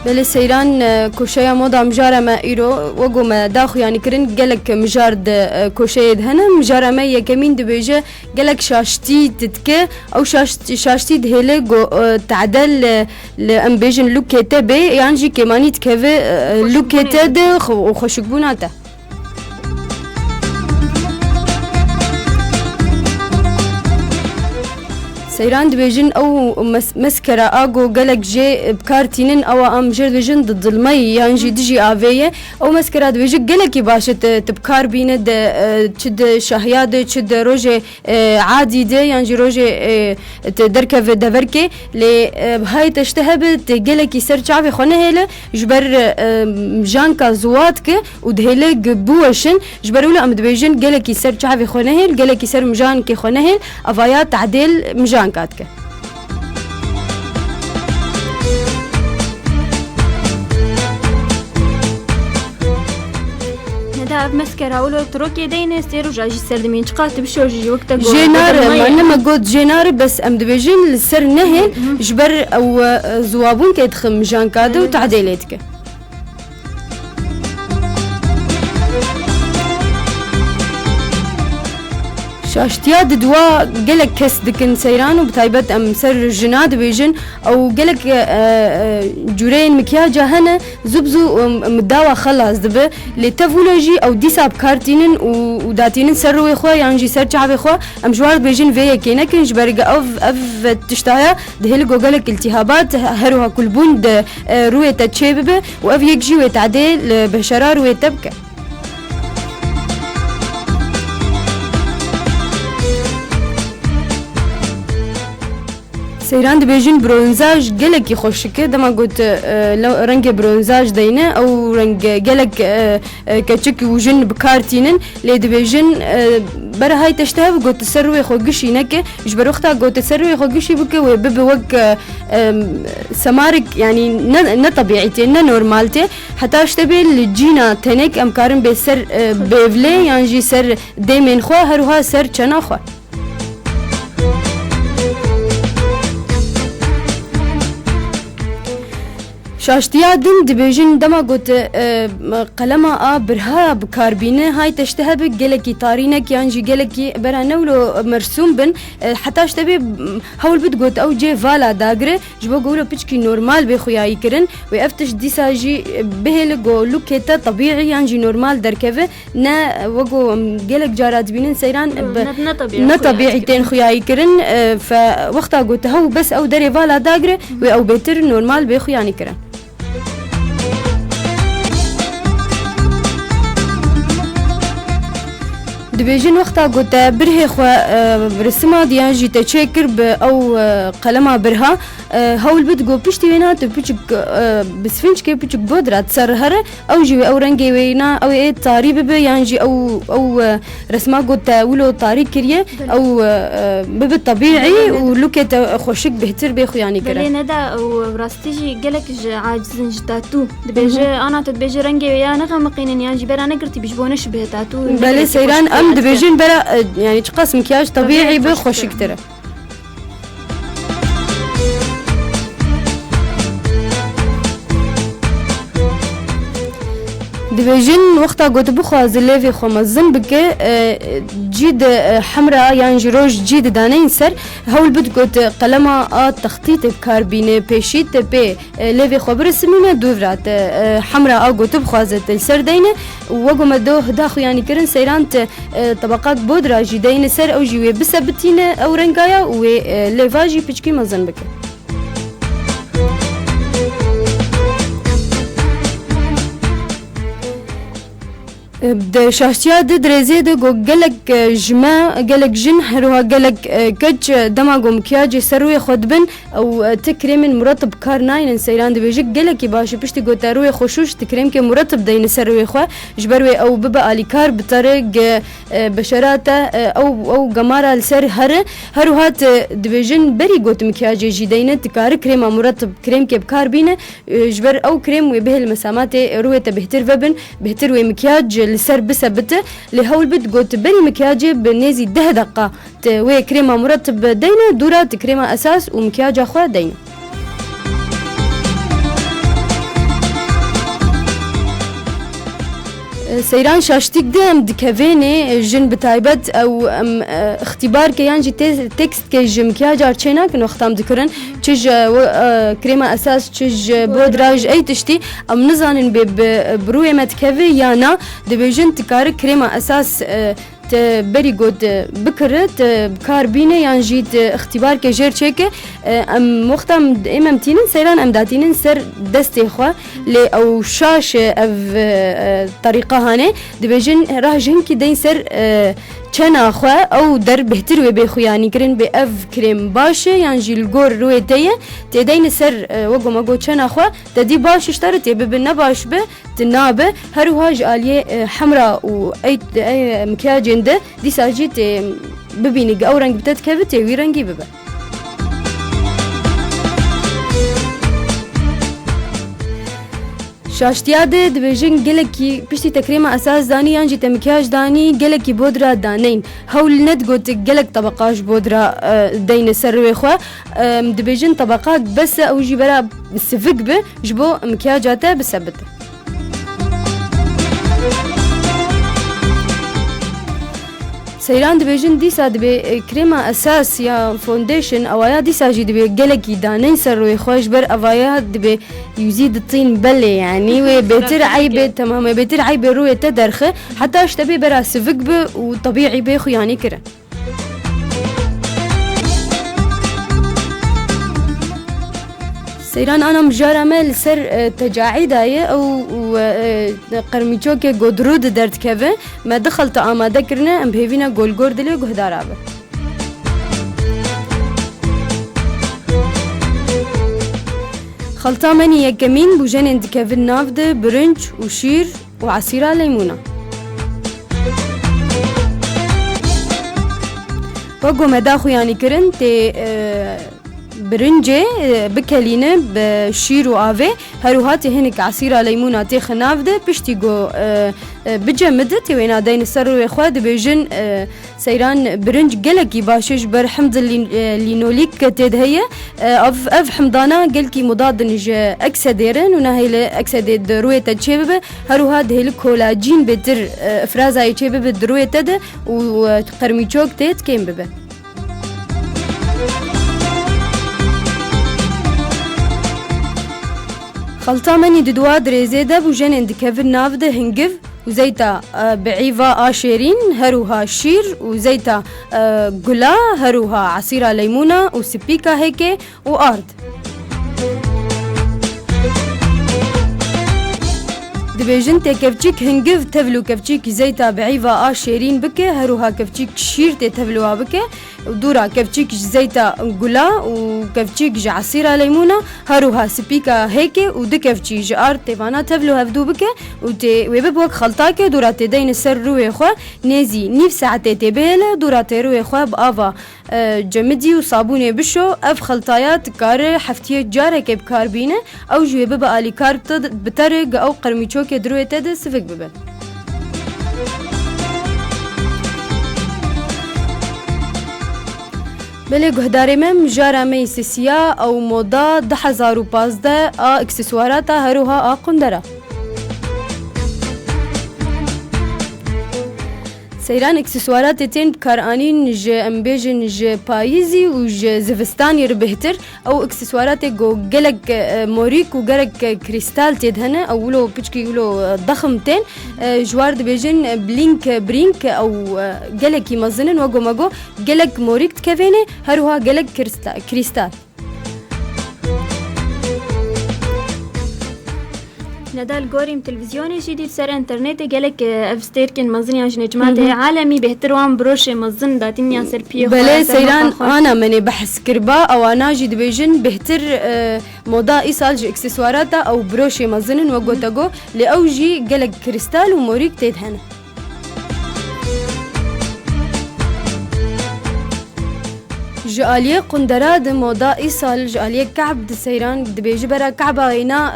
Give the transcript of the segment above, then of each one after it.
بله سیران کوشیا مودا مجاره ما ایرو وگو ما داخو یعنی کرن گلک مجارد کوشیا دهنه مجاره ما یکمین دبیجه گلک شاشتی تتکه او شاشتی دهله گو تعدل لام بیجن لوکته بی یعنی جی کمانیت که لوکته ده خوشگبوناته سيران دبيجن أو مسكرة أجو قلق جي بكارتينن أو أم جر دبيجن ضد المي يعني جي ديجي آفية أو مسكرة دبيجن قلقي باشة تبكار بينه د تشد شهياد تشد روجي عادي ده يعني جي روجي تدركه في دبركة ل بهاي تشتهبت قلقي سر شعبي خونه هلا جبر جانكا زواتك ودهلا جبوشن جبروا أم دبيجن قلقي سر شعبي خونه هلا قلقي سر مجان كي خونه هلا أفايات تعديل مجان كاتك ندا مسكرة ولو تروكي دينا استيرو جاجي سردمين شقات بشوجي وقتا جو جينار ما قلت جينار بس ام دبيجين السر نهل جبر او زوابون كيدخل مجان كادو وتعديلاتك شاشتياد دوا قلق كس دكن سيران وبتايبت ام سر جناد بيجن او قلق جورين مكياجا هنا زبزو مداوا خلاص دبه لتفولوجي او ديساب كارتينن وداتينن سروي خو يعني سر شعبي خو ام جوار بيجن فيا كينا كنج برق اف تشتايا دهلقو قلق التهابات هروها كلبون روية تشيبه واف يكجي ويتعديل بشرار ويتبكى سيران دبيجن برونزاج قلق يخشك دما قلت لو رنج برونزاج دينه او رنج قلق كتشك وجن بكارتينن لي دبيجن برا هاي تشتهب قلت سروي خو قشي نك جبر اختها قلت سروي خو قشي بك وبب وق سمارك يعني ن طبيعتي ن نورمالتي حتى اشتبه الجينا تنك امكارن بسر بيفلي يعني جي سر ديمن خو هروها سر چنا خو شاشتيا دم دبيجن دما قلت قلما برها بكاربينه هاي تشتهب قلكي طارينك يعني قلكي برا نولو مرسوم بن حتى اشتبه هول بد قلت او جي فالا داغره جبو قولو بيشكي نورمال بخوياي كرن ويفتش ديساجي بهلقو لوكيتا طبيعي يعني نورمال دركفه نا وقو قلك جارات بينن سيران نا طبيعيتين خوياي كرن فوقتها قلت هو بس او دري فالا داغره او بيتر نورمال بخوياني كرن دبيجن وقتا قلت بره خو رسمة ديان جي تشكر او قلمها برها هول بدقو بيشتي وينا تبيشك بسفنش كي بيشك بودرة تسرهر او جي او رنجي وينا او ايه طاري بي يعني جي او رسمة قلت ولو طاري كريه او بالطبيعي ولوكت خوشك بهتر بيخو يعني كره بلي ندا وراستيجي قالك عاجزن جتاتو دبيجي انا تدبيجي رنجي ويانا غمقين يعني جبر انا قلت بيشبونش بهتاتو بلي سيران ام دبيجن برا يعني تقاس مكياج طبيعي بخوشك ترى دبيجن وقتها قلت بخوا زليفي خو مزن بك جيد حمراء يعني جروج جيد دانين سر هول بد قلت قلمها تخطيط بكاربينه بيشيت بي ليفي خو برسمينه دورات حمراء قلت بخوا زت سر دينه وقوم دو داخو يعني كرن سيرانت طبقات بودرة جيدين سر او جيوي بسبتينه او رنقايا و ليفاجي بيشكي مزن بك بده شاشتيا دريزي دو قلق جما قلق جن هروها قلق كج دماغو مكياجي سروي خدبن او تكريم مرتب كارناين سيران دو بيجي قلق باش بشتي قو تروي خوشوش تكريم كي مرتب دين سروي خو جبروي او ببا اليكار بطريق بشراته او قمارة السر هروهات دبيجن بري قوت مكياجي جيدين تكار كريمه مرتب كريم كي بكار بينه جبر او كريم وبه المسامات رويته بهتر فبن بهتر ومكياج السر بسبته لهول بد قلت بري مكياجي بنيزي 10 دقة وي كريمة مرتب دينه دورات كريمة أساس ومكياج أخوة دينه سيران شاشتيك دم دكافيني جن بتايبت او اختبار كيان جي تكست كي جم كيا جار تشينا كن وقتام ذكرن تشج كريمه اساس تشج بودراج اي تشتي ام نزانن بروي متكافي يانا دبيجن تكار كريمه اساس بري جود بكرت بكاربينه يعني جيت اختبار كجير تشيك ام وقتام امام تينن سيران ام داتينن سر دستي خو لي او شاشه اف طريقه هانه دبيجن راه جن كي دين سر چنا خو او در بهتر و بخو يعني كرين باف كريم باشه يعني جي الجور رويتيه تدين سر وقو ماغو چنا خو تدي باش اشترت ببنا باش به تنابه هروهاج اليه حمراء و اي مكياج عنده دي ساجيت ببيني او رنگ بتتكبت وي رنگي ببه شاشتياده دبيجن گلكي پشتي تكريمه اساس داني يانجي تمكياج داني گلكي بودرا دانين هول ند گوت گلك طبقاش بودرا دين سروي خو دبيجن طبقات بس او جبرا سفق به جبو مكياجاته بسبت سيران دبيجن ديسا دبي كريمة أساس يا فونديشن أوايا ديسا جي دبي جلكي دانين سروي خوش بر أوايا دبي يزيد الطين بلي يعني وبيتر عيبة تمام بيتر عيبة روية تدرخه حتى اشتبي برا سفق به وطبيعي بيخو يعني كره سيران أنا مجارة مال سر تجاعيداية أو قرميشوكي قدرود درد كذا ما دخلت آماده كرنا أم بهيفينا قول قردلي وقهدارابه خلطة مني يكمين بوجان عند كافين نافده برنج وشير وعصيرة ليمونة وقو مداخو يعني كرن تي برنجه بكلينه بشير وآوه هروهاتي هنك عصيرة ليمونة تي خنافده بشتي جو بجمدت وينا دين السر وخواد بيجن سيران برنج قلقي باشش بر حمض اللينوليك تدهية اف حمضانا قلقي مضاد نج اكسديرن ونهيل اكسديد روية تشيبه هروهات هيل كولاجين بتر افرازاي تشيبه دروية تد وقرميشوك تيت كيم ببه خلطة مني ددوا دريزيدا بوجن عند كافر نافده هنجف وزيتا بعيفا آشيرين هروها شير وزيتا قلا هروها عصيرة ليمونة وسبيكا هيك وآرد دبيجن تكفجيك هنجف تفلو كفجيك زيتا بعيفا آشيرين بكي هروها كفجيك شير تفلوها بكي ودورا كفجيك زيتا قلا وكفجيك عصيرة ليمونة هروها سبيكا هيك ودكفجي جار تيفانا تفلو هفدو بكي ويببوك خلطاكي دورا تدين السر روي خوا نيزي نيف ساعتي تبهله دورا تروي خوا بآفا جمدي وصابوني بشو اف خلطايات كار حفتيه جاره كيب كاربينه او جوي ببا الي كار بترق او قرميشوكي دروي تد سفك ببا بله گهداری مم جاره می سسیا او مودا 2015 اکسسوارات هروها قندره سيران اكسسوارات تين كارانين ج امبيجن ج بايزي وج زفستاني ربهتر او اكسسوارات جو جلك موريك وجلك كريستال تدهنا او لو بيشكي لو ضخم تين جوار دبيجن بلينك برينك او جلك يمزنن وجو ماجو جلك موريك تكفيني هروها جلك كريستال ندال قوريم تلفزيوني جديد سر انترنت قالك افستيركن مزني عشان جماعة عالمي بهتروان بروش مزن داتني سر بيو بلي سيران انا مني بحس كربا او انا جي دبيجن بهتر موضة ايصال اكسسوارات او بروش مزنن وقوتاقو لاوجي قالك كريستال وموريك تيدهن جالية قندرة موضة إيصال جالية كعب دسيران دبيجبرا كعبة غينا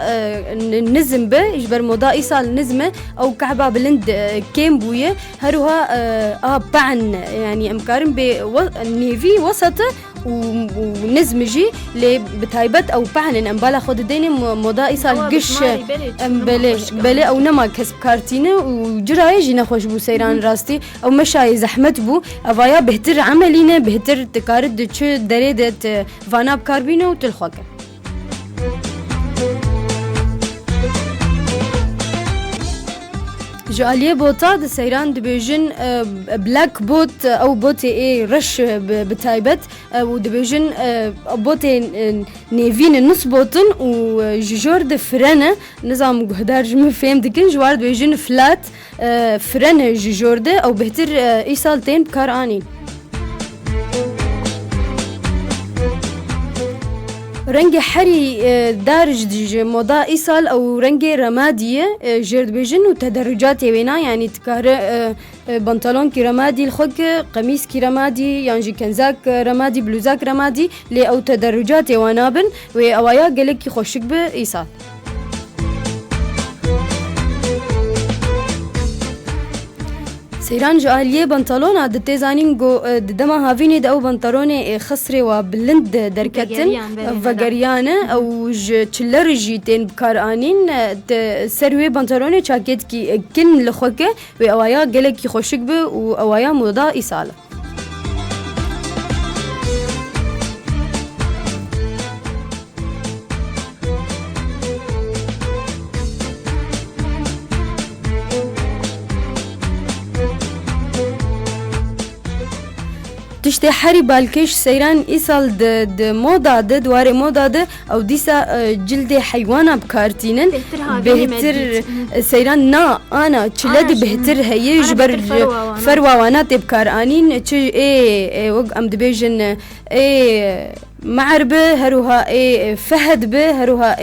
نزم به جبر موضة إيصال نزمة أو كعبة بلند كيم بوية هروها بعن يعني أمكارن بالنيفي وسط ونزمجي لي بتايبت او بعلن ام بالا خود ديني مودا ايصال قش بلي او نما كسب كارتينه وجراي جي نخوش بو سيران راستي او مشاي زحمت بو افايا بهتر عملينه بهتر تكارد تش دريدت فانا بكاربينه وتلخوك جاليه بوتا سيران دبيجن بلاك بوت او بوتي اي رش بتايبت ودبيجن بوتي نيفين النص بوتن وجورد فرنه نظام قهدار جم فهم دكن جوار دبيجن فلات فرنه جورد او بهتر ايصالتين بكارانين رنگ حري دارج موضة إيصال أو رنگ رمادية جرد بيجن وتدرجات وينا يعني تكار بنطلون كي رمادي الخوك قميص كي رمادي يعني كنزاك رمادي بلوزاك رمادي لي أو تدرجات وانابن وأوايا قلك كي خوشك بإيصال سيران جاليه بنطلون عاد تيزانين جو دما هافيني داو بنطلون خسري وبلند دركتن فغريانه او تشلرجيتين بكارانين سروي بنطلون جاكيت كي كن لخوكه واوايا قالك كي خوشك ب واوايا موضه ايصاله تشتي حري بالكش سيران إيصال د موضة دواري موضة أو ديسا جلد حيوانة بكارتينن بهتر سيران نا أنا تشلدي بهتر هي جبر فروا وانات بكارانين تش وق أم دبيجن معربة هروها فهد به هروها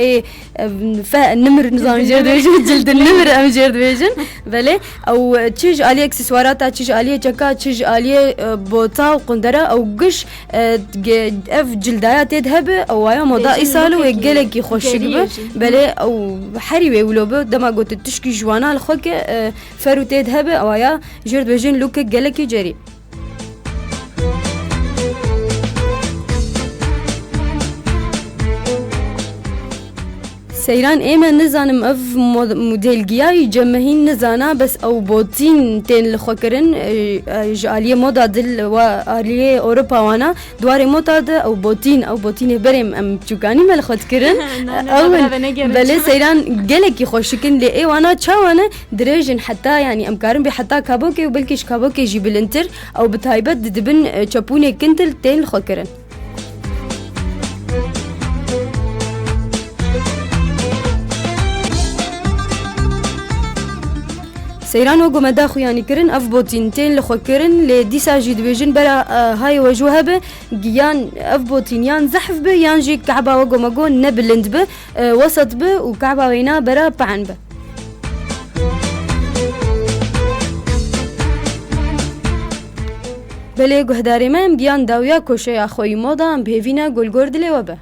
نمر نظام جرد بيجن جلد النمر أم جرد بيجن بله أو تيج عليه إكسسوارات تيج عليه جاكا تيج عليه بوتا وقندرة أو قش أف جلدات يذهب أو يا موضة إيصالو ويجلك يخش به بله أو حري ولوبه دما قلت تشكي جوانا الخوك فرو تذهب أو يا جرد بيجن لوك جلك يجري سيران ايما نزانم اف موديل جياي جمهين نزانا بس او بوتين تين لخوكرن جاليه مودا دل واريه اوروبا وانا دواري مودا او بوتين بريم ام تشوكاني مال خدكرن اول بل سيران جلك يخوشكن لي اي وانا تشاوانا دريجن حتى يعني امكارن بحتى كابوكي وبلكيش كابوكي جي بالانتر او بتايبت دبن تشابوني كنتل تين لخوكرن سيران وقو مداخو يعني كرن اف بوتينتين لخو كرن لديسا جيد بيجن برا هاي وجوها به جيان اف بوتين يان زحف به يان جي كعبا وقو مقو نبلند به وسط به وكعبا وينا برا بعن به بله گهداری من بیان داویا کوشه اخوی مودا هم بهوینا گلگرد لیوه به